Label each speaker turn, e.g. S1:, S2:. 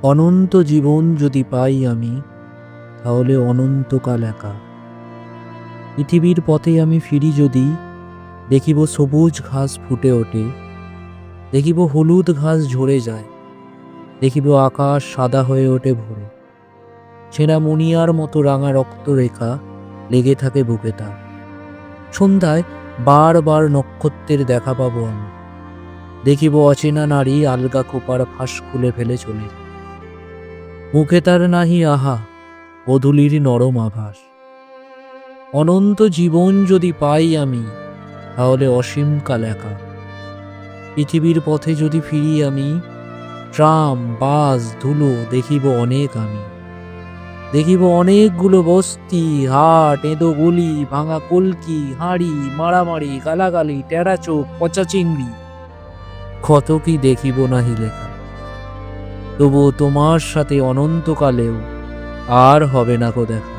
S1: অনন্ত জীবন যদি পাই আমি, তাহলে অনন্তকাল একা। পৃথিবীর পথে আমি ফিরি যদি, দেখিব সবুজ ঘাস ফুটে ওঠে, দেখিব হলুদ ঘাস ঝরে যায়, দেখিব আকাশ সাদা হয়ে ওঠে ভোরে। ছেঁড়া মুনিয়ার মতো রাঙা রক্তরেখা লেগে থাকে বুকে তার। সন্ধ্যায় বারবার নক্ষত্রের দেখা পাবো আমি, দেখিব অচেনা নারী আলগা খোপার ফাঁস খুলে ফেলে চলে যায়। মুখে তার নাহি আহা বধূলির নরম আভাস। অনন্ত জীবন যদি পাই আমি, তাহলে অসীমকাল একা। পৃথিবীর পথে যদি ফিরি আমি, ট্রাম বাস ধুলো দেখিব অনেক আমি, দেখিব অনেকগুলো বস্তি হাট এঁদো গলি ভাঙা কলকি হাঁড়ি মারামারি গালাগালি টেরা চোখ পচা চিংড়ি, কত কি দেখিব নাহি লেখা। তবুও তোমার সাথে অনন্তকালেও আর হবে না কো দেখা।